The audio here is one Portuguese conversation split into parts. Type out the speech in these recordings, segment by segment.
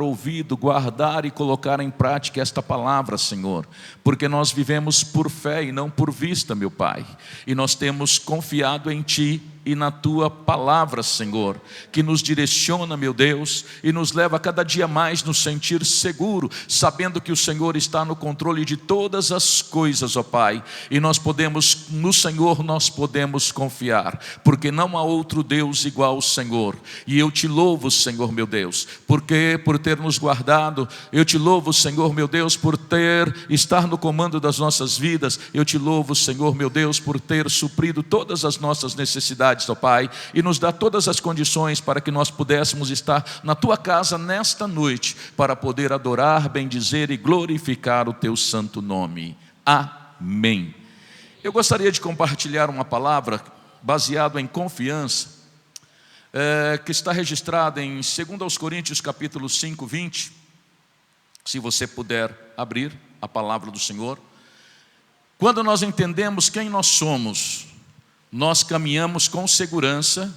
ouvido, guardar e colocar em prática esta palavra, Senhor, porque nós vivemos por fé e não por vista, meu Pai, e nós temos confiado em Ti e na Tua palavra, Senhor, que nos direciona, meu Deus, e nos leva cada dia mais nos sentir seguro, sabendo que o Senhor está no controle de todas as coisas, ó Pai, e nós podemos, no Senhor nós podemos confiar, porque não há outro Deus igual ao Senhor. E eu Te louvo, Senhor, meu Deus, porque por ter nos guardado, eu Te louvo, Senhor, meu Deus, por estar no comando das nossas vidas, eu Te louvo, Senhor, meu Deus, por ter suprido todas as nossas necessidades, ó Pai, e nos dá todas as condições para que nós pudéssemos estar na Tua casa nesta noite, para poder adorar, bendizer e glorificar o Teu santo nome. Amém. Eu gostaria de compartilhar uma palavra baseada em confiança, que está registrada em 2 Coríntios capítulo 5, 20, se você puder abrir a palavra do Senhor. Quando nós entendemos quem nós somos, nós caminhamos com segurança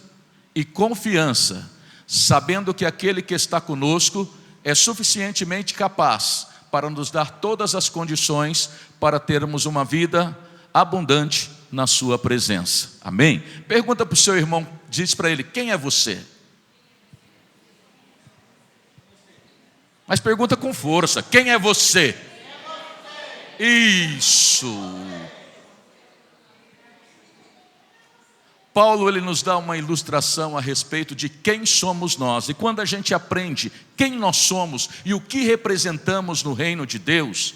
e confiança, sabendo que aquele que está conosco é suficientemente capaz para nos dar todas as condições para termos uma vida abundante na sua presença. Amém? Pergunta para o seu irmão, diz para ele: quem é você? Mas pergunta com força: quem é você? Isso. Paulo, ele nos dá uma ilustração a respeito de quem somos nós. E quando a gente aprende quem nós somos e o que representamos no reino de Deus,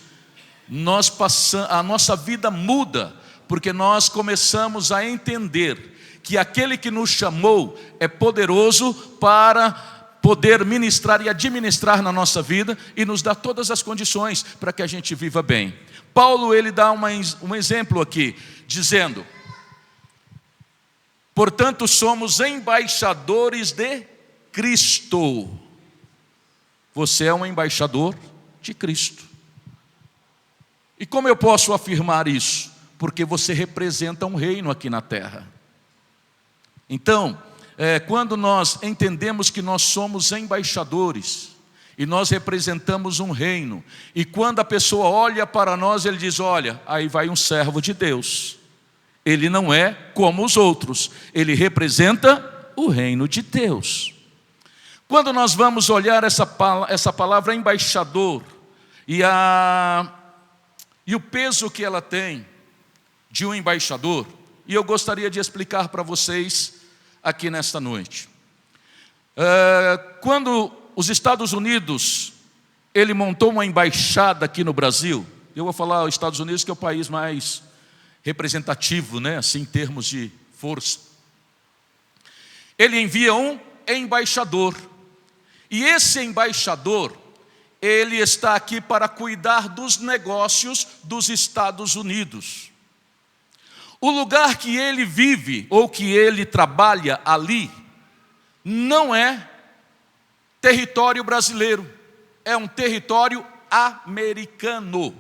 a nossa vida muda, porque nós começamos a entender que aquele que nos chamou é poderoso para poder ministrar e administrar na nossa vida e nos dá todas as condições para que a gente viva bem. Paulo, ele dá um exemplo aqui, dizendo: portanto, somos embaixadores de Cristo. Você é um embaixador de Cristo. E como eu posso afirmar isso? Porque você representa um reino aqui na terra. Então, quando nós entendemos que nós somos embaixadores e nós representamos um reino, e quando a pessoa olha para nós, ele diz: olha, aí vai um servo de Deus. Ele não é como os outros, ele representa o reino de Deus. Quando nós vamos olhar essa palavra embaixador e o peso que ela tem de um embaixador, e eu gostaria de explicar para vocês aqui nesta noite. Quando os Estados Unidos, ele montou uma embaixada aqui no Brasil, eu vou falar os Estados Unidos, que é o país mais representativo, né, assim, em termos de força. Ele envia um embaixador, e esse embaixador, ele está aqui para cuidar dos negócios dos Estados Unidos. O lugar que ele vive, ou que ele trabalha ali, não é território brasileiro, é um território americano.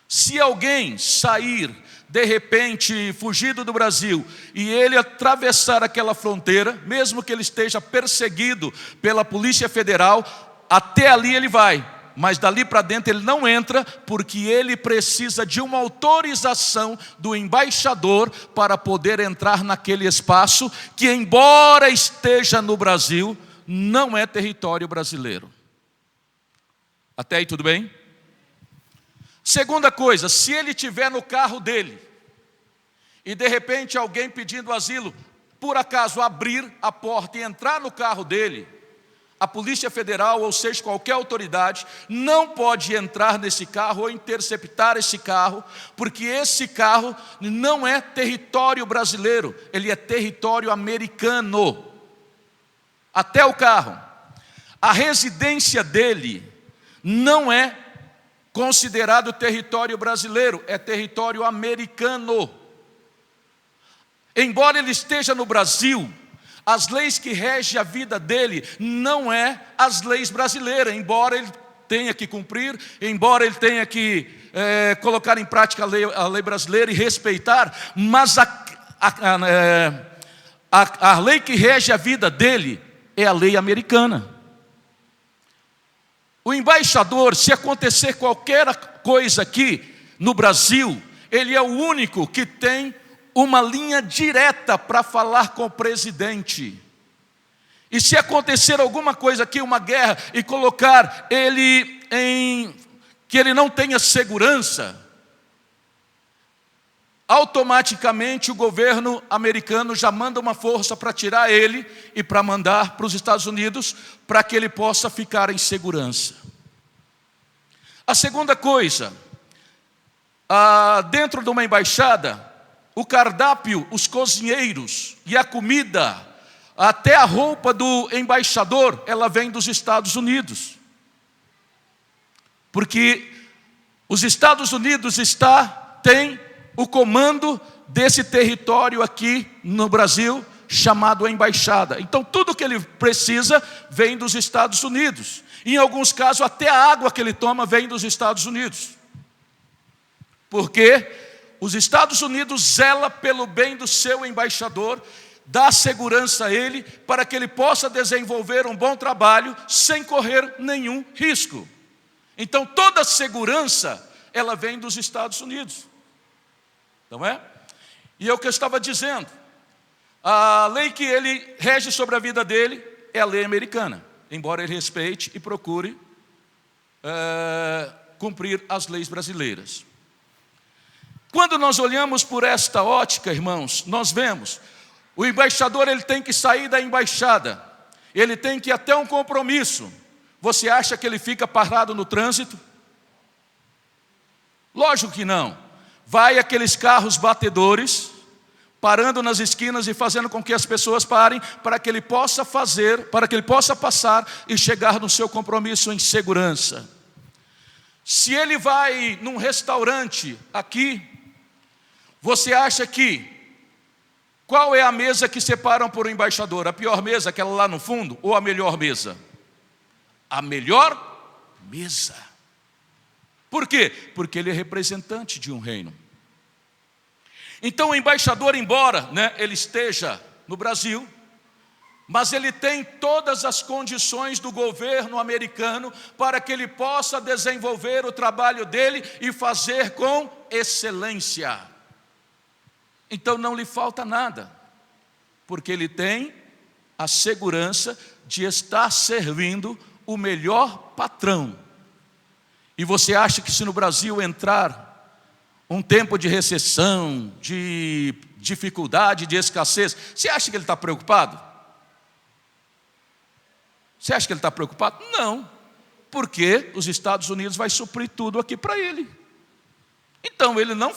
Se alguém sair, de repente, fugido do Brasil, e ele atravessar aquela fronteira, mesmo que ele esteja perseguido pela Polícia Federal, até ali ele vai, mas dali para dentro ele não entra, porque ele precisa de uma autorização do embaixador para poder entrar naquele espaço, que embora esteja no Brasil, não é território brasileiro. Até aí tudo bem? Segunda coisa, se ele estiver no carro dele, e de repente alguém pedindo asilo, por acaso abrir a porta e entrar no carro dele, a Polícia Federal, ou seja, qualquer autoridade, não pode entrar nesse carro ou interceptar esse carro, porque esse carro não é território brasileiro, ele é território americano. Até o carro. A residência dele não é considerado território brasileiro, é território americano. Embora ele esteja no Brasil, as leis que regem a vida dele não é as leis brasileiras, embora ele tenha que cumprir, embora ele tenha que colocar em prática a lei brasileira e respeitar, mas a lei que rege a vida dele é a lei americana. O embaixador, se acontecer qualquer coisa aqui no Brasil, ele é o único que tem uma linha direta para falar com o presidente. E se acontecer alguma coisa aqui, uma guerra, e colocar ele que ele não tenha segurança, automaticamente o governo americano já manda uma força para tirar ele e para mandar para os Estados Unidos, para que ele possa ficar em segurança. A segunda coisa, dentro de uma embaixada, o cardápio, os cozinheiros e a comida, até a roupa do embaixador, ela vem dos Estados Unidos. Porque os Estados Unidos tem o comando desse território aqui no Brasil, chamado embaixada. Então tudo que ele precisa vem dos Estados Unidos. Em alguns casos até a água que ele toma vem dos Estados Unidos. Porque os Estados Unidos zela pelo bem do seu embaixador, dá segurança a ele, para que ele possa desenvolver um bom trabalho, sem correr nenhum risco. Então toda a segurança, ela vem dos Estados Unidos. Não é? E é o que eu estava dizendo. A lei que ele rege sobre a vida dele é a lei americana, embora ele respeite e procure cumprir as leis brasileiras. Quando nós olhamos por esta ótica, irmãos, nós vemos, o embaixador ele tem que sair da embaixada, ele tem que ir até um compromisso. Você acha que ele fica parado no trânsito? Lógico que não. Vai aqueles carros batedores, parando nas esquinas e fazendo com que as pessoas parem, para que ele possa passar e chegar no seu compromisso em segurança. Se ele vai num restaurante aqui, você acha que qual é a mesa que separam por um embaixador? A pior mesa, aquela lá no fundo, ou a melhor mesa? A melhor mesa. Por quê? Porque ele é representante de um reino. Então o embaixador, embora ele esteja no Brasil, mas ele tem todas as condições do governo americano para que ele possa desenvolver o trabalho dele e fazer com excelência. Então não lhe falta nada, porque ele tem a segurança de estar servindo o melhor patrão. E você acha que se no Brasil entrar um tempo de recessão, de dificuldade, de escassez, você acha que ele está preocupado? Você acha que ele está preocupado? Não, porque os Estados Unidos vai suprir tudo aqui para ele. Então ele não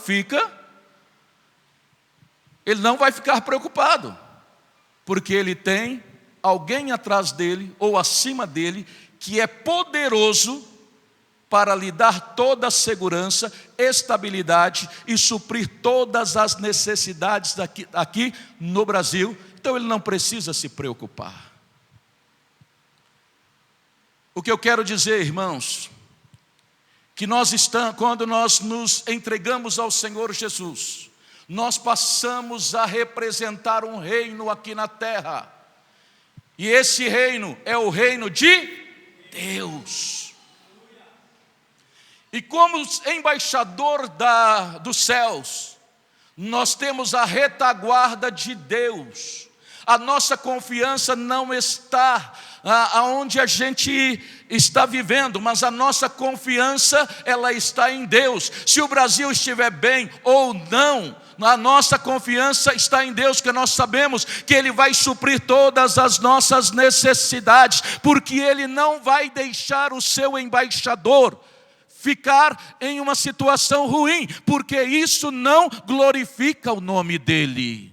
vai ficar preocupado, porque ele tem alguém atrás dele ou acima dele que é poderoso para lhe dar toda a segurança, estabilidade e suprir todas as necessidades aqui no Brasil. Então ele não precisa se preocupar. O que eu quero dizer, irmãos, que quando nós nos entregamos ao Senhor Jesus, nós passamos a representar um reino aqui na terra. E esse reino é o reino de Deus. E como embaixador dos céus, nós temos a retaguarda de Deus. A nossa confiança não está aonde a gente está vivendo, mas a nossa confiança, ela está em Deus. Se o Brasil estiver bem ou não, a nossa confiança está em Deus, que nós sabemos que Ele vai suprir todas as nossas necessidades, porque Ele não vai deixar o seu embaixador ficar em uma situação ruim, porque isso não glorifica o nome dEle.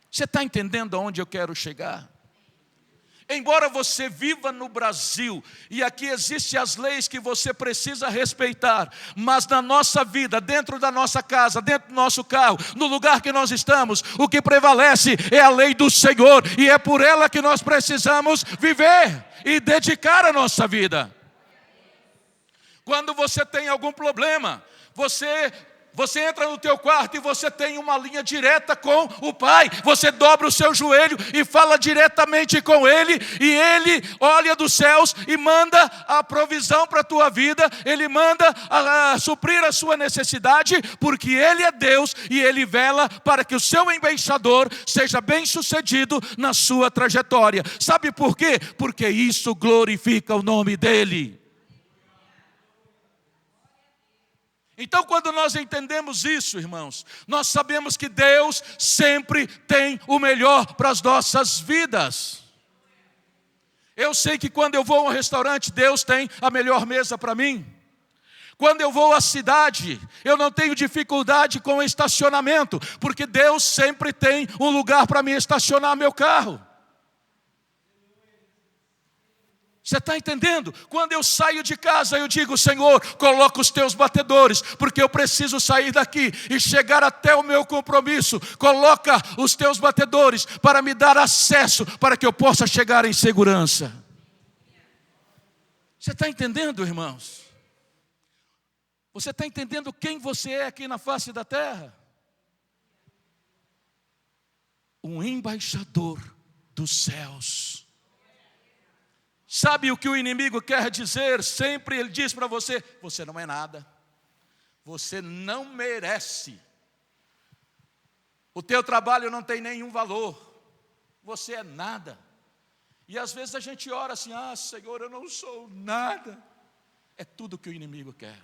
Você está entendendo aonde eu quero chegar? Embora você viva no Brasil, e aqui existem as leis que você precisa respeitar, mas na nossa vida, dentro da nossa casa, dentro do nosso carro, no lugar que nós estamos, o que prevalece é a lei do Senhor, e é por ela que nós precisamos viver e dedicar a nossa vida. Quando você tem algum problema, você Você entra no teu quarto e você tem uma linha direta com o Pai. Você dobra o seu joelho e fala diretamente com Ele. E Ele olha dos céus e manda a provisão para a tua vida. Ele manda suprir a sua necessidade, porque Ele é Deus e Ele vela para que o seu embaixador seja bem sucedido na sua trajetória. Sabe por quê? Porque isso glorifica o nome dEle. Então, quando nós entendemos isso, irmãos, nós sabemos que Deus sempre tem o melhor para as nossas vidas. Eu sei que quando eu vou a um restaurante, Deus tem a melhor mesa para mim. Quando eu vou à cidade, eu não tenho dificuldade com o estacionamento, porque Deus sempre tem um lugar para mim estacionar meu carro. Você está entendendo? Quando eu saio de casa, eu digo: Senhor, coloca os teus batedores, porque eu preciso sair daqui e chegar até o meu compromisso. Coloca os teus batedores para me dar acesso, para que eu possa chegar em segurança. Você está entendendo, irmãos? Você está entendendo quem você é aqui na face da terra? Um embaixador dos céus. Sabe o que o inimigo quer dizer? Sempre ele diz para você: você não é nada, você não merece, o teu trabalho não tem nenhum valor, você é nada. E às vezes a gente ora assim: ah, Senhor, eu não sou nada. É tudo que o inimigo quer.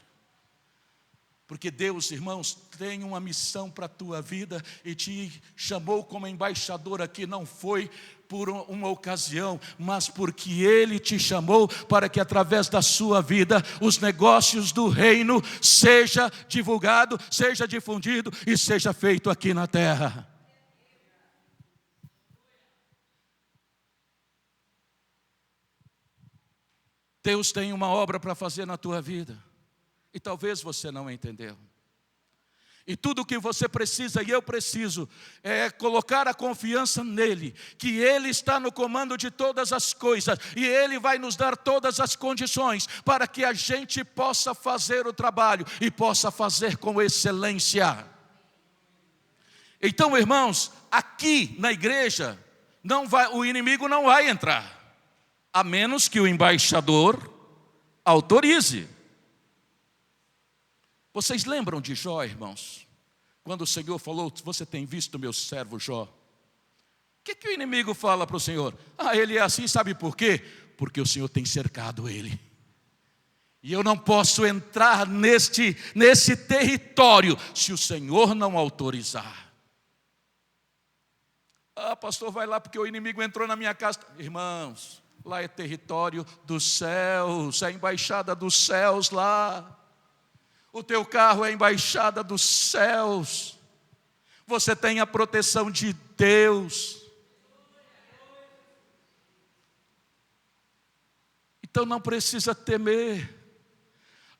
Porque Deus, irmãos, tem uma missão para a tua vida e te chamou como embaixador aqui, não foi por uma ocasião, mas porque Ele te chamou para que através da sua vida os negócios do reino seja divulgado, seja difundido e seja feito aqui na terra. Deus tem uma obra para fazer na tua vida e talvez você não entendeu. E tudo o que você precisa e eu preciso é colocar a confiança nele, que Ele está no comando de todas as coisas e Ele vai nos dar todas as condições para que a gente possa fazer o trabalho e possa fazer com excelência. Então, irmãos, aqui na igreja o inimigo não vai entrar, a menos que o embaixador autorize. Vocês lembram de Jó, irmãos? Quando o Senhor falou: você tem visto meu servo Jó? O que o inimigo fala para o Senhor? Ah, ele é assim, sabe por quê? Porque o Senhor tem cercado ele. E eu não posso entrar nesse território se o Senhor não autorizar. Ah, pastor, vai lá porque o inimigo entrou na minha casa. Irmãos, lá é território dos céus, é a embaixada dos céus lá. O teu carro é a embaixada dos céus. Você tem a proteção de Deus. Então não precisa temer.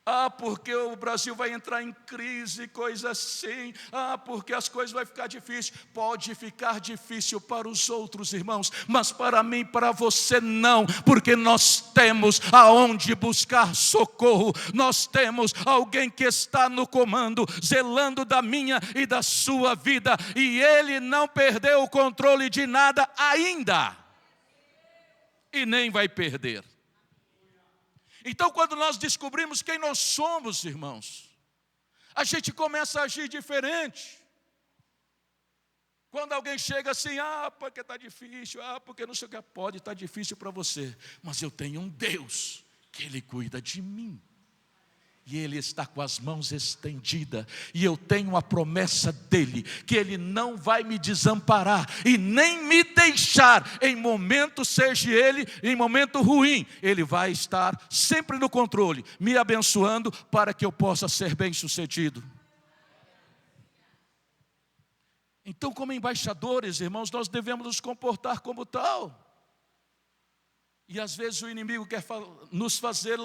Ah, porque o Brasil vai entrar em crise, coisa assim. Ah, porque as coisas vão ficar difíceis. Pode ficar difícil para os outros, irmãos, mas para mim, para você não, porque nós temos aonde buscar socorro. Nós temos alguém que está no comando, zelando da minha e da sua vida, e Ele não perdeu o controle de nada ainda, e nem vai perder. Então, quando nós descobrimos quem nós somos, irmãos, a gente começa a agir diferente. Quando alguém chega assim: ah, porque está difícil, ah, porque não sei o que, pode estar difícil para você, mas eu tenho um Deus que Ele cuida de mim. E Ele está com as mãos estendidas, e eu tenho a promessa dEle, que Ele não vai me desamparar, e nem me deixar, em momento seja Ele, em momento ruim, Ele vai estar sempre no controle, me abençoando, para que eu possa ser bem sucedido. Então, como embaixadores, irmãos, nós devemos nos comportar como tal. E às vezes o inimigo quer nos fazer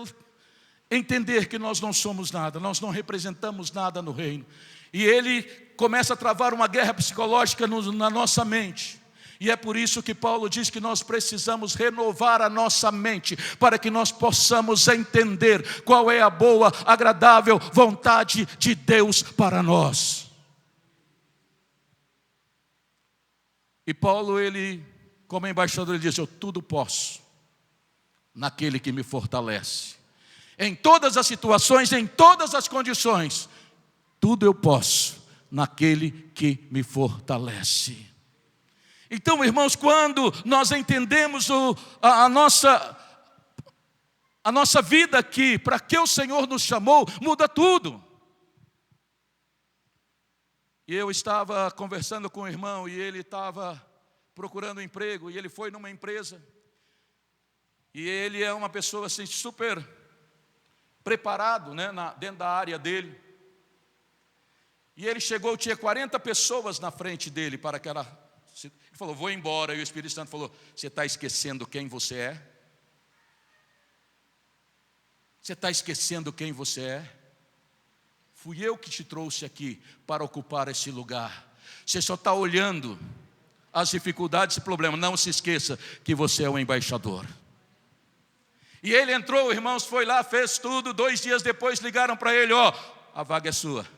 entender que nós não somos nada, nós não representamos nada no reino. E ele começa a travar uma guerra psicológica na nossa mente. E é por isso que Paulo diz que nós precisamos renovar a nossa mente, para que nós possamos entender qual é a boa, agradável vontade de Deus para nós. E Paulo, ele, como embaixador, ele diz: eu tudo posso naquele que me fortalece. Em todas as situações, em todas as condições, tudo eu posso naquele que me fortalece. Então, irmãos, quando nós entendemos a nossa vida aqui, para que o Senhor nos chamou, muda tudo. E eu estava conversando com o irmão, e ele estava procurando um emprego, e ele foi numa empresa, e ele é uma pessoa assim, super preparado, né, dentro da área dele. E ele chegou, tinha 40 pessoas na frente dele para aquela... Ele falou: vou embora. E o Espírito Santo falou: você está esquecendo quem você é? Você está esquecendo quem você é? Fui eu que te trouxe aqui para ocupar esse lugar. Você só está olhando as dificuldades e problemas. Não se esqueça que você é um embaixador. E ele entrou, irmãos, foi lá, fez tudo. 2 dias depois ligaram para ele: ó, a vaga é sua.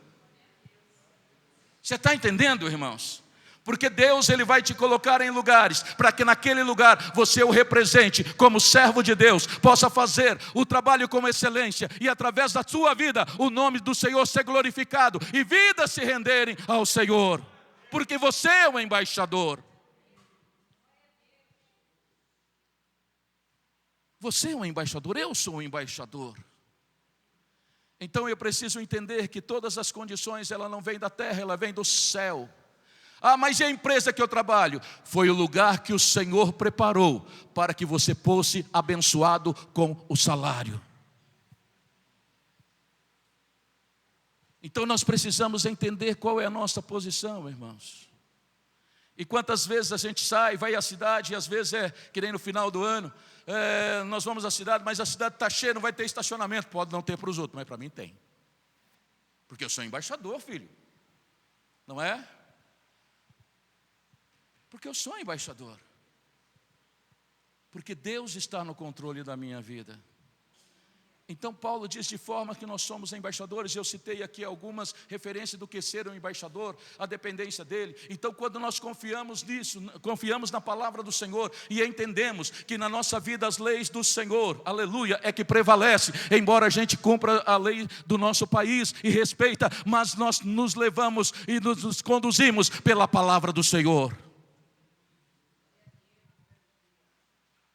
Você está entendendo, irmãos? Porque Deus, ele vai te colocar em lugares, para que naquele lugar você o represente como servo de Deus, possa fazer o trabalho com excelência, e através da sua vida, o nome do Senhor ser glorificado, e vidas se renderem ao Senhor, porque você é o embaixador. Você é um embaixador, eu sou um embaixador. Então eu preciso entender que todas as condições, ela não vem da terra, ela vem do céu. Ah, mas e a empresa que eu trabalho? Foi o lugar que o Senhor preparou para que você fosse abençoado com o salário. Então nós precisamos entender qual é a nossa posição, irmãos. E quantas vezes a gente sai, vai à cidade, e às vezes que nem no final do ano, nós vamos à cidade, mas a cidade está cheia, não vai ter estacionamento. Pode não ter para os outros, mas para mim tem. Porque eu sou embaixador, filho. Não é? Porque eu sou embaixador. Porque Deus está no controle da minha vida. Então Paulo diz de forma que nós somos embaixadores. Eu citei aqui algumas referências do que ser um embaixador, a dependência dele. Então quando nós confiamos nisso, confiamos na palavra do Senhor, e entendemos que na nossa vida as leis do Senhor, aleluia, é que prevalece. Embora a gente cumpra a lei do nosso país e respeita, mas nós nos levamos e nos conduzimos pela palavra do Senhor.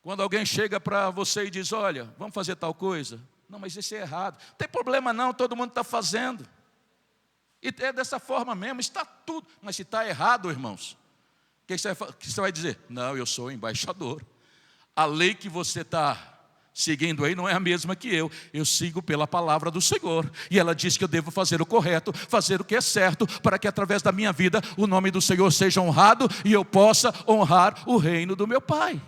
Quando alguém chega para você e diz: olha, vamos fazer tal coisa. Não, mas isso é errado. Não tem problema não, todo mundo está fazendo. E é dessa forma mesmo, está tudo. Mas se está errado, irmãos, o que você vai dizer? Não, eu sou embaixador. A lei que você está seguindo aí não é a mesma que eu. Eu sigo pela palavra do Senhor. E ela diz que eu devo fazer o correto, fazer o que é certo, para que através da minha vida o nome do Senhor seja honrado e eu possa honrar o reino do meu Pai.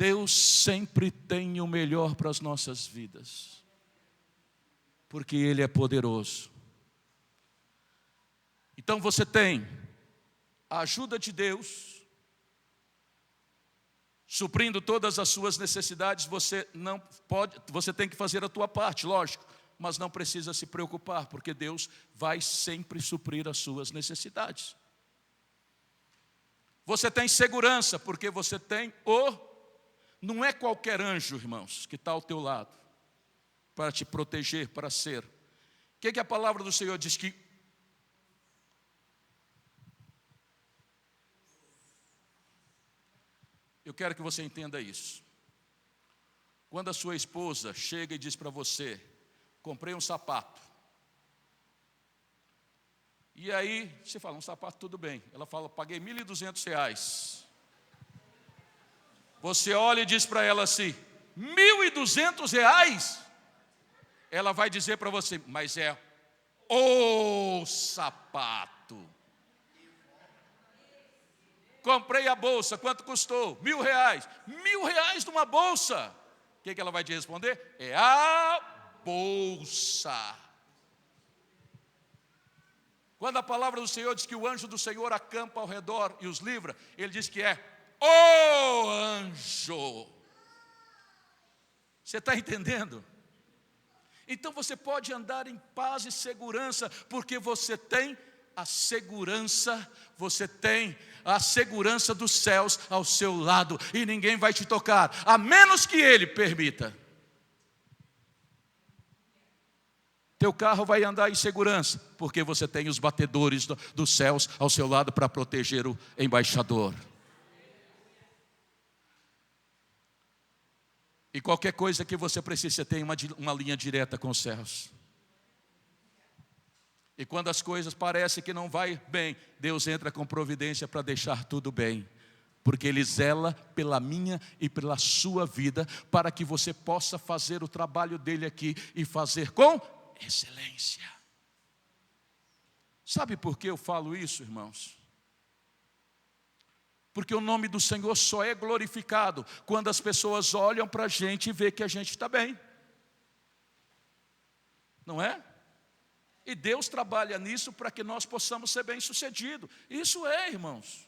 Deus sempre tem o melhor para as nossas vidas, porque Ele é poderoso. Então você tem a ajuda de Deus, suprindo todas as suas necessidades. Você tem que fazer a tua parte, lógico, mas não precisa se preocupar, porque Deus vai sempre suprir as suas necessidades. Você tem segurança, porque você tem não é qualquer anjo, irmãos, que está ao teu lado, para te proteger, para ser. O que a palavra do Senhor diz? Que eu quero que você entenda isso. Quando a sua esposa chega e diz para você: comprei um sapato. E aí, você fala: um sapato, tudo bem. Ela fala: paguei R$1.200. Você olha e diz para ela assim: R$1.200? Ela vai dizer para você: mas é o sapato. Comprei a bolsa, quanto custou? R$1.000. R$1.000 numa bolsa. O que ela vai te responder? É a bolsa. Quando a palavra do Senhor diz que o anjo do Senhor acampa ao redor e os livra, ele diz que é o anjo. Você está entendendo? Então você pode andar em paz e segurança, porque você tem a segurança dos céus ao seu lado, e ninguém vai te tocar, a menos que Ele permita. Teu carro vai andar em segurança, porque você tem os batedores dos céus ao seu lado para proteger o embaixador. E qualquer coisa que você precise, você tem uma linha direta com os céus. E quando as coisas parecem que não vai bem, Deus entra com providência para deixar tudo bem. Porque Ele zela pela minha e pela sua vida, para que você possa fazer o trabalho dEle aqui e fazer com excelência. Sabe por que eu falo isso, irmãos? Porque o nome do Senhor só é glorificado quando as pessoas olham para a gente e vê que a gente está bem. Não é? E Deus trabalha nisso para que nós possamos ser bem-sucedidos. Isso é, irmãos.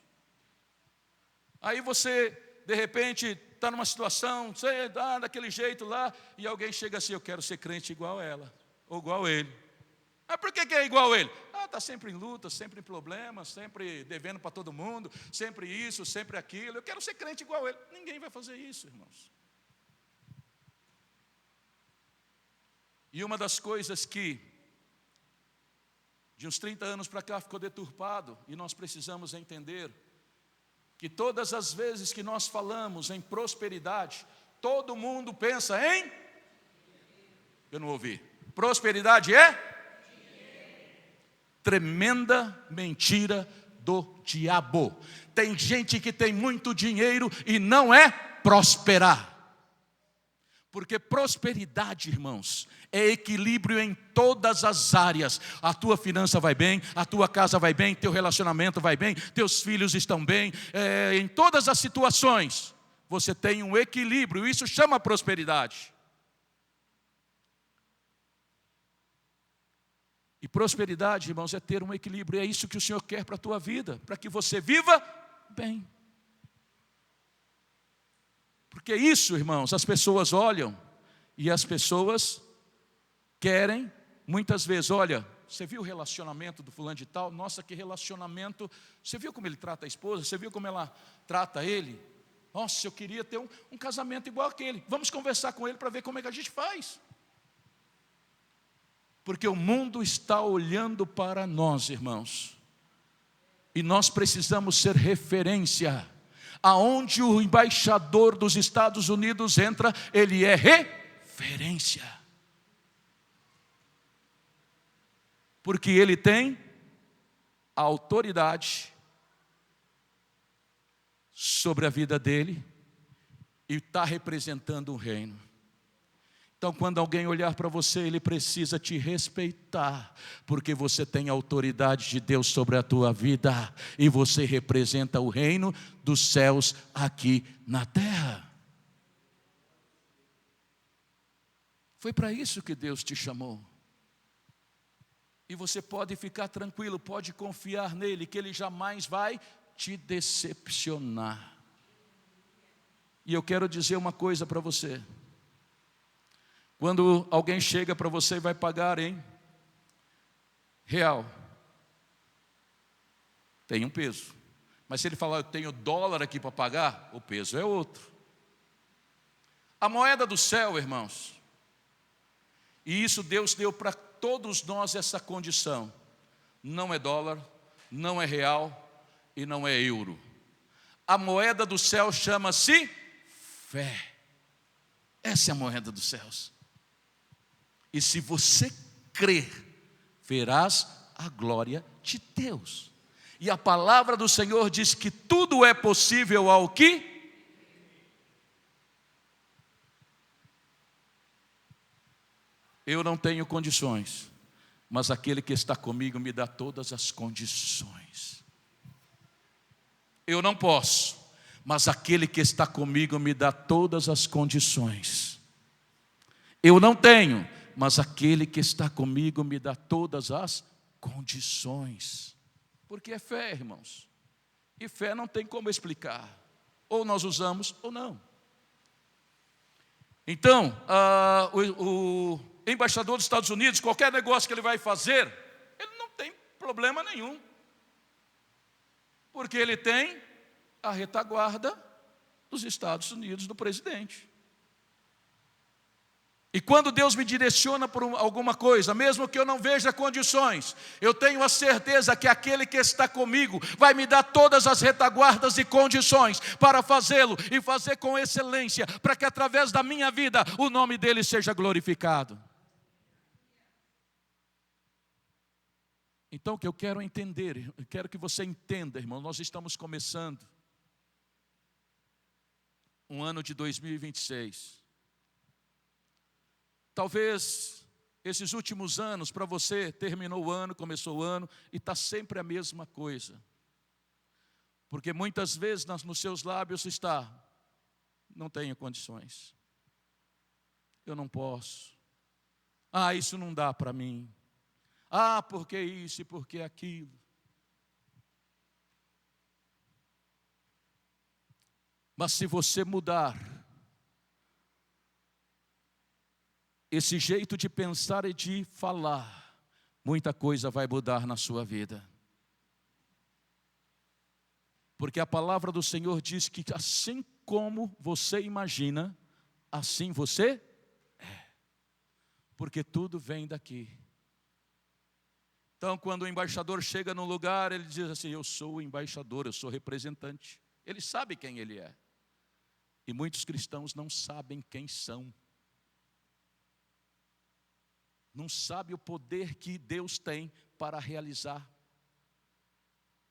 Aí você, de repente, está numa situação, você dá daquele jeito lá, e alguém chega assim: eu quero ser crente igual a ela, ou igual a ele. Mas por que é igual a ele? Está sempre em luta, sempre em problemas, sempre devendo para todo mundo, sempre isso, sempre aquilo. Eu quero ser crente igual a ele. Ninguém vai fazer isso, irmãos. E uma das coisas que, de uns 30 anos para cá, ficou deturpado, e nós precisamos entender, que todas as vezes que nós falamos em prosperidade, todo mundo pensa em... Eu não ouvi. Prosperidade é? Tremenda mentira do diabo. Tem gente que tem muito dinheiro e não é prosperar. Porque prosperidade, irmãos, é equilíbrio em todas as áreas. A tua finança vai bem, a tua casa vai bem, teu relacionamento vai bem, teus filhos estão bem, em todas as situações você tem um equilíbrio. Isso chama prosperidade. E prosperidade, irmãos, é ter um equilíbrio. É isso que o Senhor quer para a tua vida, para que você viva bem. Porque isso, irmãos, as pessoas olham e as pessoas querem, muitas vezes, olha, você viu o relacionamento do fulano de tal? Nossa, que relacionamento. Você viu como ele trata a esposa? Você viu como ela trata ele? Nossa, eu queria ter um casamento igual aquele. Vamos conversar com ele para ver como é que a gente faz. Porque o mundo está olhando para nós, irmãos, e nós precisamos ser referência. Aonde o embaixador dos Estados Unidos entra, ele é referência. Porque ele tem a autoridade sobre a vida dele e está representando o reino. Então, quando alguém olhar para você, ele precisa te respeitar, porque você tem a autoridade de Deus sobre a tua vida, e você representa o reino dos céus aqui na terra. Foi para isso que Deus te chamou. E você pode ficar tranquilo, pode confiar nele, que ele jamais vai te decepcionar. E eu quero dizer uma coisa para você. Quando alguém chega para você e vai pagar em real, tem um peso. Mas se ele falar, eu tenho dólar aqui para pagar, o peso é outro. A moeda do céu, irmãos, e isso Deus deu para todos nós essa condição. Não é dólar, não é real e não é euro. A moeda do céu chama-se fé. Essa é a moeda dos céus. E se você crer, verás a glória de Deus. E a palavra do Senhor diz que tudo é possível ao que? Eu não tenho condições, mas aquele que está comigo me dá todas as condições. Eu não posso, mas aquele que está comigo me dá todas as condições. Eu não tenho, mas aquele que está comigo me dá todas as condições. Porque é fé, irmãos. E fé não tem como explicar. Ou nós usamos ou não. Então, o embaixador dos Estados Unidos, qualquer negócio que ele vai fazer, ele não tem problema nenhum. Porque ele tem a retaguarda dos Estados Unidos, do presidente. E quando Deus me direciona por alguma coisa, mesmo que eu não veja condições, eu tenho a certeza que aquele que está comigo vai me dar todas as retaguardas e condições para fazê-lo e fazer com excelência, para que através da minha vida o nome dele seja glorificado. Então o que eu quero entender, eu quero que você entenda, irmão, nós estamos começando um ano de 2026. Talvez esses últimos anos, para você, terminou o ano, começou o ano, e está sempre a mesma coisa. Porque muitas vezes nos seus lábios está, não tenho condições. Eu não posso. Ah, isso não dá para mim. Ah, porque isso e porque aquilo. Mas se você mudar esse jeito de pensar e de falar, muita coisa vai mudar na sua vida. Porque a palavra do Senhor diz que assim como você imagina, assim você é. Porque tudo vem daqui. Então, quando o embaixador chega num lugar, ele diz assim, eu sou o embaixador, eu sou representante. Ele sabe quem ele é. E muitos cristãos não sabem quem são. Não sabe o poder que Deus tem para realizar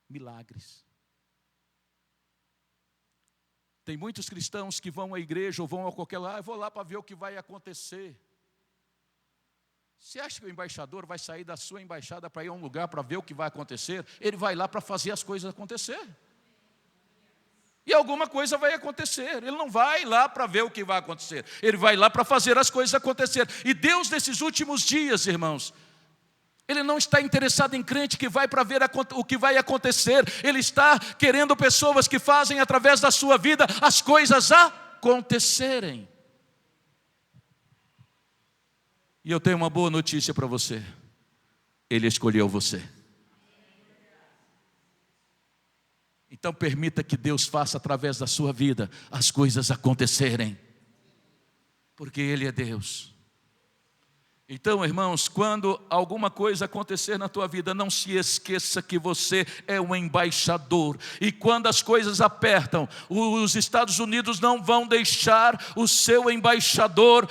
milagres. Tem muitos cristãos que vão à igreja ou vão a qualquer lugar, eu vou lá para ver o que vai acontecer. Você acha que o embaixador vai sair da sua embaixada para ir a um lugar para ver o que vai acontecer? Ele vai lá para fazer as coisas acontecer. E alguma coisa vai acontecer. Ele não vai lá para ver o que vai acontecer. Ele vai lá para fazer as coisas acontecer. E Deus, nesses últimos dias, irmãos, Ele não está interessado em crente que vai para ver o que vai acontecer. Ele está querendo pessoas que fazem através da sua vida as coisas acontecerem. E eu tenho uma boa notícia para você. Ele escolheu você. Então permita que Deus faça através da sua vida as coisas acontecerem. Porque Ele é Deus. Então, irmãos, quando alguma coisa acontecer na tua vida, não se esqueça que você é um embaixador. E quando as coisas apertam, os Estados Unidos não vão deixar o seu embaixador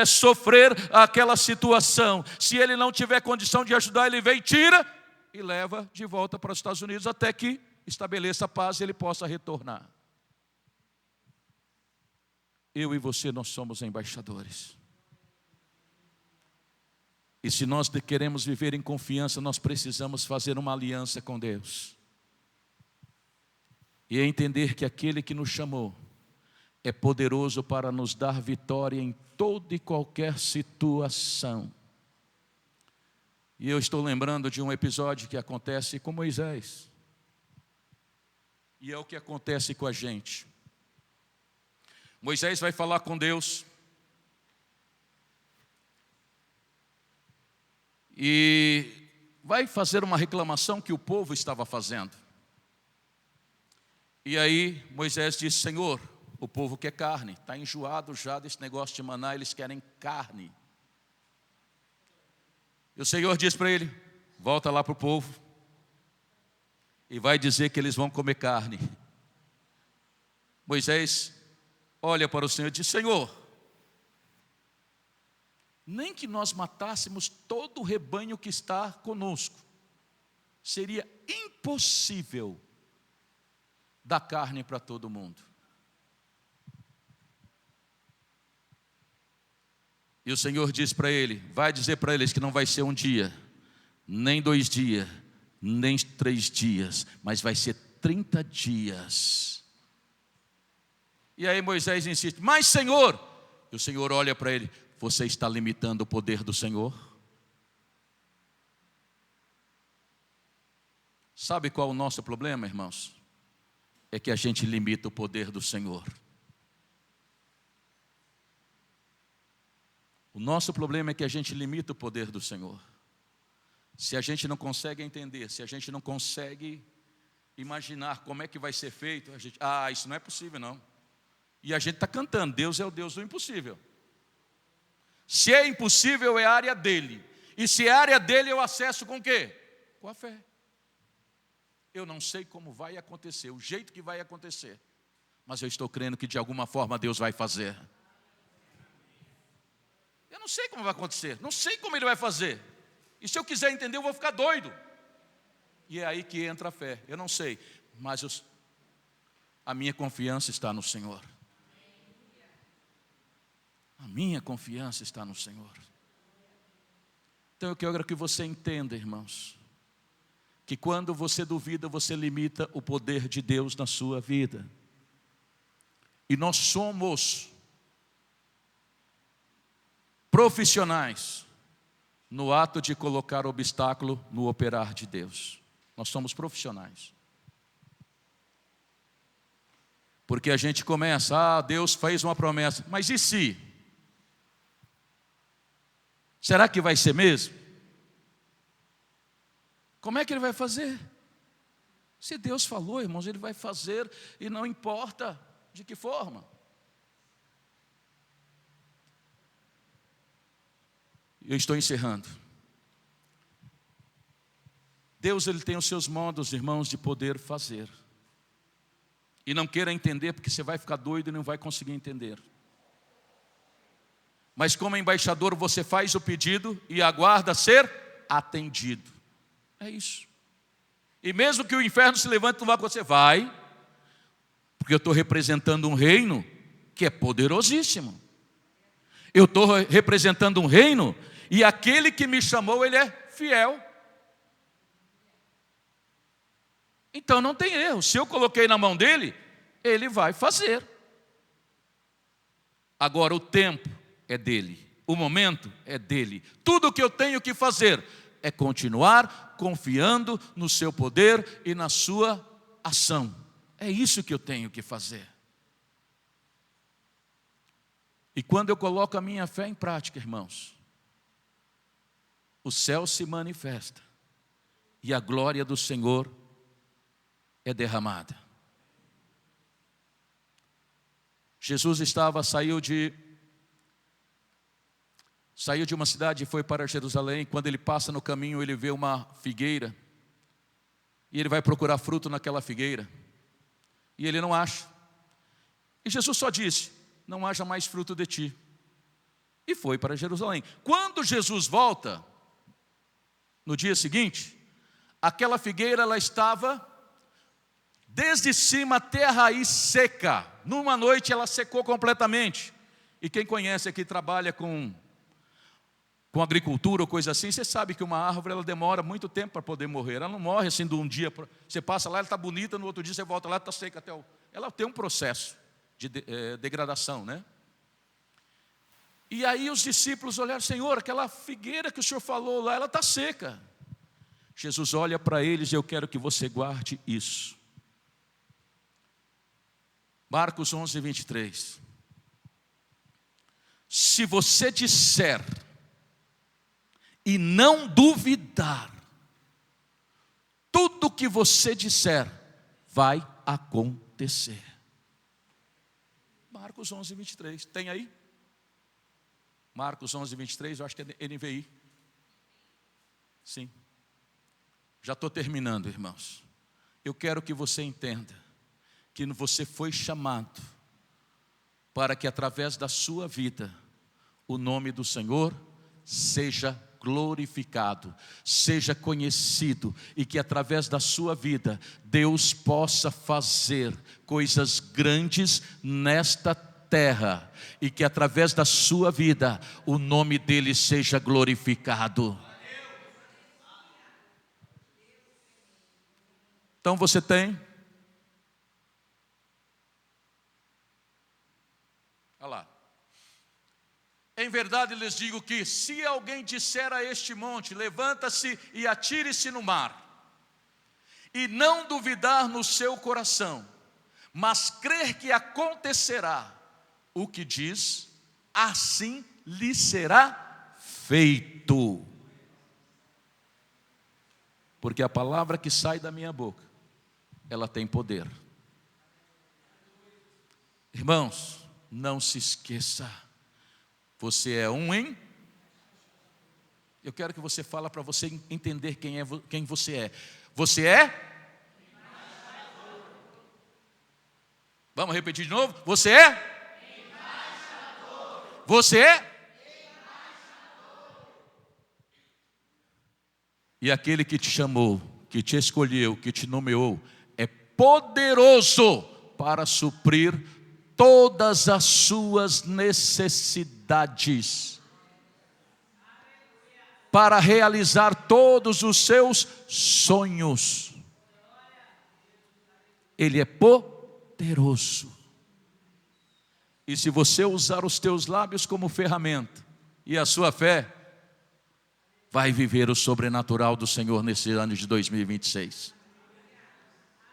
sofrer aquela situação. Se ele não tiver condição de ajudar, ele vem, tira e leva de volta para os Estados Unidos até que estabeleça a paz e ele possa retornar. Eu e você, nós somos embaixadores. E se nós queremos viver em confiança, nós precisamos fazer uma aliança com Deus. E entender que aquele que nos chamou é poderoso para nos dar vitória em toda e qualquer situação. E eu estou lembrando de um episódio que acontece com Moisés. E é o que acontece com a gente. Moisés vai falar com Deus. E vai fazer uma reclamação que o povo estava fazendo. E aí Moisés disse, Senhor, o povo quer carne. Está enjoado já desse negócio de maná, eles querem carne. E o Senhor disse para ele, volta lá para o povo. E vai dizer que eles vão comer carne. Moisés olha para o Senhor e diz, Senhor, nem que nós matássemos todo o rebanho que está conosco, seria impossível dar carne para todo mundo. E o Senhor diz para ele, vai dizer para eles que não vai ser um dia, nem 2 dias, nem 3 dias, mas vai ser 30 dias. E aí Moisés insiste, mas Senhor, e o Senhor olha para ele, você está limitando o poder do Senhor? Sabe qual é o nosso problema, irmãos? É que a gente limita o poder do Senhor. O nosso problema é que a gente limita o poder do Senhor. Se a gente não consegue entender, se a gente não consegue imaginar como é que vai ser feito, a gente, isso não é possível não. E a gente está cantando, Deus é o Deus do impossível. Se é impossível, é a área dele. E se é a área dele, eu acesso com o quê? Com a fé. Eu não sei como vai acontecer, o jeito que vai acontecer, mas eu estou crendo que de alguma forma Deus vai fazer. Eu não sei como vai acontecer, não sei como Ele vai fazer. E se eu quiser entender, eu vou ficar doido. E é aí que entra a fé. Eu não sei, mas a minha confiança está no Senhor. A minha confiança está no Senhor. Então eu quero que você entenda, irmãos, que quando você duvida, você limita o poder de Deus na sua vida. E nós somos profissionais no ato de colocar obstáculo no operar de Deus. Nós somos profissionais. Porque a gente começa, Deus fez uma promessa, mas e se? Será que vai ser mesmo? Como é que Ele vai fazer? Se Deus falou, irmãos, Ele vai fazer e não importa de que forma. Eu estou encerrando. Deus, Ele tem os seus modos, irmãos, de poder fazer. E não queira entender, porque você vai ficar doido e não vai conseguir entender. Mas como embaixador, você faz o pedido e aguarda ser atendido. É isso. E mesmo que o inferno se levante, você vai, porque eu estou representando um reino que é poderosíssimo. Eu estou representando um reino e aquele que me chamou, Ele é fiel. Então não tem erro. Se eu coloquei na mão dele, Ele vai fazer. Agora o tempo é dele, o momento é dele. Tudo o que eu tenho que fazer é continuar confiando no seu poder e na sua ação. É isso que eu tenho que fazer. E quando eu coloco a minha fé em prática, irmãos, o céu se manifesta e a glória do Senhor é derramada. Jesus saiu de uma cidade e foi para Jerusalém. Quando ele passa no caminho, ele vê uma figueira. E ele vai procurar fruto naquela figueira. E ele não acha. E Jesus só disse, não haja mais fruto de ti. E foi para Jerusalém. Quando Jesus volta, no dia seguinte, aquela figueira ela estava desde cima até a raiz seca. Numa noite ela secou completamente. E quem conhece aqui, trabalha com agricultura ou coisa assim, você sabe que uma árvore ela demora muito tempo para poder morrer. Ela não morre assim de um dia, você passa lá, ela está bonita, no outro dia você volta lá, está seca ela tem um processo de degradação, né? E aí os discípulos olharam, Senhor, aquela figueira que o Senhor falou lá, ela está seca. Jesus olha para eles e eu quero que você guarde isso. Marcos 11, 23. Se você disser e não duvidar, tudo que você disser vai acontecer. Marcos 11, 23, tem aí? Marcos 11, 23, eu acho que é NVI. Sim. Já estou terminando, irmãos. Eu quero que você entenda que você foi chamado para que através da sua vida o nome do Senhor seja glorificado, seja conhecido, e que através da sua vida Deus possa fazer coisas grandes nesta terra, e que através da sua vida o nome dele seja glorificado. Então você tem? Olha lá. Em verdade lhes digo que se alguém disser a este monte, levanta-se e atire-se no mar, e não duvidar no seu coração, mas crer que acontecerá o que diz, assim lhe será feito. Porque a palavra que sai da minha boca, ela tem poder. Irmãos, não se esqueça, você é eu quero que você fale para você entender quem você é. Você é? Vamos repetir de novo? Você é? Você é? E aquele que te chamou, que te escolheu, que te nomeou, é poderoso para suprir todas as suas necessidades, para realizar todos os seus sonhos. Ele é poderoso. E se você usar os teus lábios como ferramenta e a sua fé, vai viver o sobrenatural do Senhor nesse ano de 2026.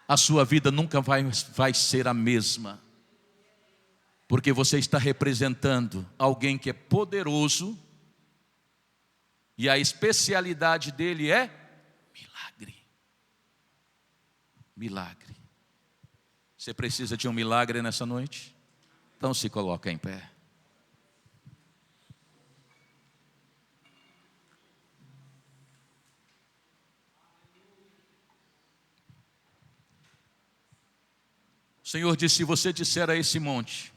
A sua vida nunca vai ser a mesma, porque você está representando alguém que é poderoso, e a especialidade dele é milagre. Milagre. Você precisa de um milagre nessa noite? Então se coloca em pé. O Senhor disse: se você disser a esse monte,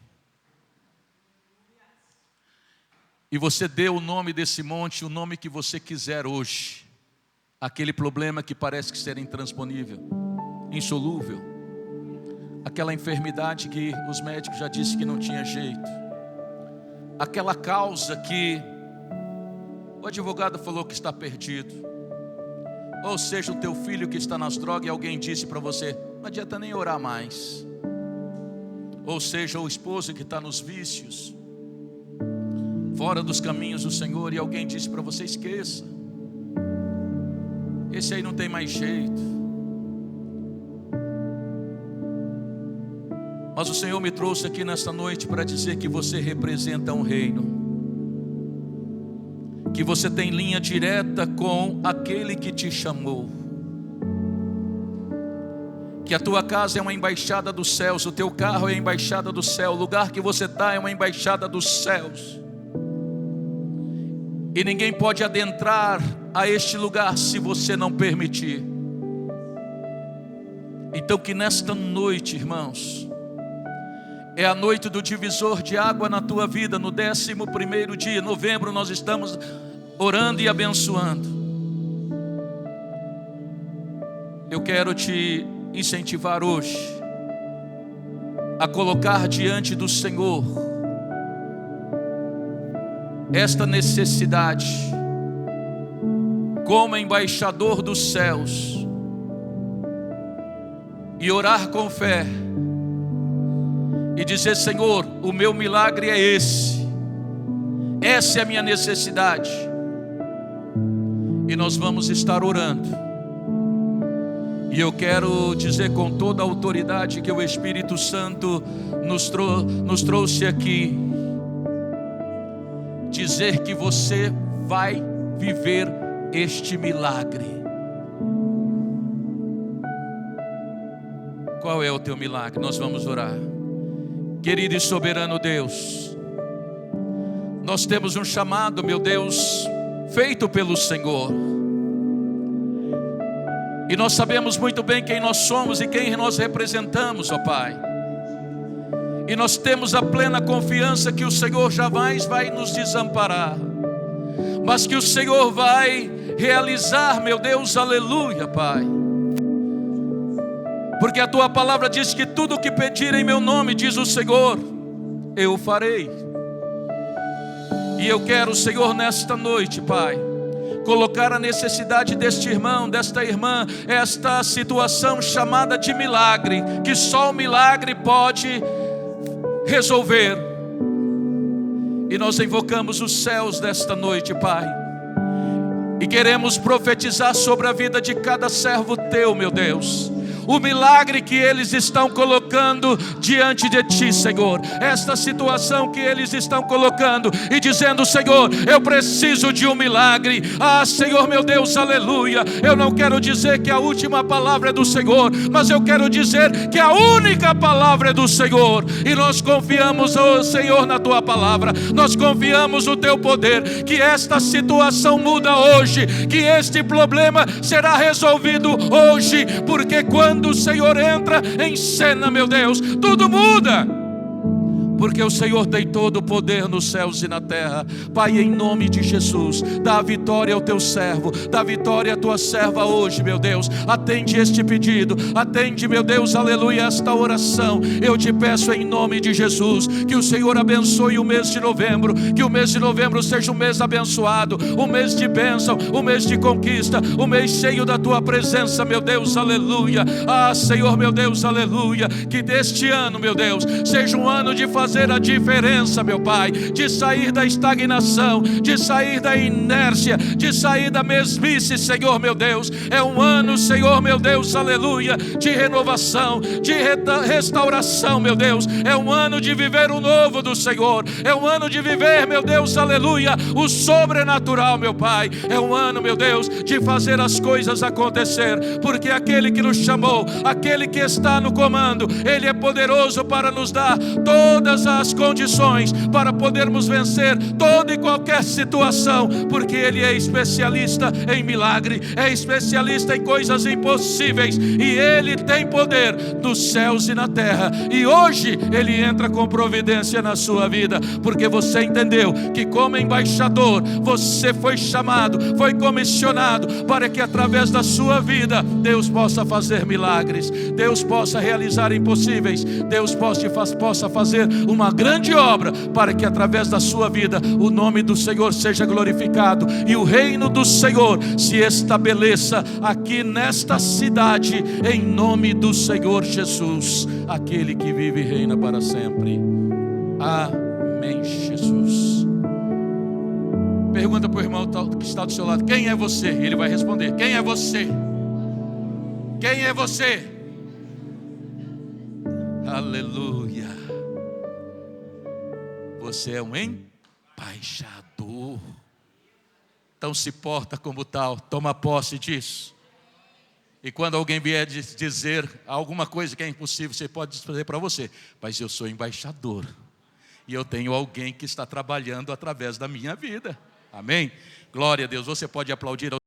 e você dê o nome desse monte, o nome que você quiser hoje, aquele problema que parece que ser intransponível, insolúvel, aquela enfermidade que os médicos já disseram que não tinha jeito, aquela causa que o advogado falou que está perdido, ou seja, o teu filho que está nas drogas e alguém disse para você: não adianta nem orar mais, ou seja, o esposo que está nos vícios, fora dos caminhos do Senhor, e alguém disse para você: esqueça, esse aí não tem mais jeito. Mas o Senhor me trouxe aqui nesta noite para dizer que você representa um reino, que você tem linha direta com aquele que te chamou, que a tua casa é uma embaixada dos céus, o teu carro é a embaixada do céu, o lugar que você está é uma embaixada dos céus, e ninguém pode adentrar a este lugar se você não permitir. Então que nesta noite, irmãos, é a noite do divisor de água na tua vida. No 11º dia, novembro, nós estamos orando e abençoando. Eu quero te incentivar hoje a colocar diante do Senhor esta necessidade, como embaixador dos céus, e orar com fé e dizer: Senhor, o meu milagre é esse, essa é a minha necessidade. E nós vamos estar orando, e eu quero dizer com toda a autoridade que o Espírito Santo nos trouxe aqui, dizer que você vai viver este milagre. Qual é o teu milagre? Nós vamos orar. Querido e soberano Deus, nós temos um chamado, meu Deus, feito pelo Senhor, e nós sabemos muito bem quem nós somos e quem nós representamos, ó Pai. E nós temos a plena confiança que o Senhor jamais vai nos desamparar, mas que o Senhor vai realizar, meu Deus, aleluia, Pai. Porque a Tua palavra diz que tudo o que pedir em meu nome, diz o Senhor, eu farei. E eu quero, Senhor, nesta noite, Pai, colocar a necessidade deste irmão, desta irmã, esta situação chamada de milagre, que só o milagre pode resolver. E nós invocamos os céus desta noite, Pai, E queremos profetizar sobre a vida de cada servo teu, meu Deus, o milagre que eles estão colocando diante de ti, Senhor. Esta situação que eles estão colocando e dizendo: Senhor, eu preciso de um milagre. Ah, Senhor meu Deus, aleluia. Eu não quero dizer que a última palavra é do Senhor, mas eu quero dizer que a única palavra é do Senhor. E nós confiamos, oh Senhor, na tua palavra. Nós confiamos no teu poder, que esta situação muda hoje, que este problema será resolvido hoje, porque quando o Senhor entra em cena, meu Deus, tudo muda, porque o Senhor tem todo o poder nos céus e na terra. Pai, em nome de Jesus, dá vitória ao teu servo, dá vitória à tua serva hoje, meu Deus. Atende este pedido, atende, meu Deus, aleluia, esta oração. Eu te peço em nome de Jesus, que o Senhor abençoe o mês de novembro, que o mês de novembro seja um mês abençoado, um mês de bênção, um mês de conquista, um mês cheio da tua presença, meu Deus, aleluia. Ah, Senhor, meu Deus, aleluia, que deste ano, meu Deus, seja um ano de fazer a diferença, meu Pai, de sair da estagnação, de sair da inércia, de sair da mesmice, Senhor meu Deus. É um ano, Senhor meu Deus, aleluia, de renovação, de restauração, meu Deus. É um ano de viver o novo do Senhor, é um ano de viver, meu Deus, aleluia, o sobrenatural, meu Pai. É um ano, meu Deus, de fazer as coisas acontecer, porque aquele que nos chamou, aquele que está no comando, Ele é poderoso para nos dar todas as condições para podermos vencer toda e qualquer situação, porque Ele é especialista em milagre, é especialista em coisas impossíveis, e Ele tem poder nos céus e na terra. E hoje Ele entra com providência na sua vida, porque você entendeu que como embaixador você foi chamado, foi comissionado para que através da sua vida Deus possa fazer milagres, Deus possa realizar impossíveis, Deus possa fazer uma grande obra, para que através da sua vida o nome do Senhor seja glorificado e o reino do Senhor se estabeleça aqui nesta cidade, em nome do Senhor Jesus, aquele que vive e reina para sempre. Amém, Jesus. Pergunta para o irmão que está do seu lado: quem é você? Ele vai responder: quem é você? Quem é você? Aleluia. Você é um embaixador. Então se porta como tal, toma posse disso. E quando alguém vier dizer alguma coisa que é impossível, você pode dizer para você: mas eu sou embaixador, e eu tenho alguém que está trabalhando através da minha vida. Amém? Glória a Deus. Você pode aplaudir ao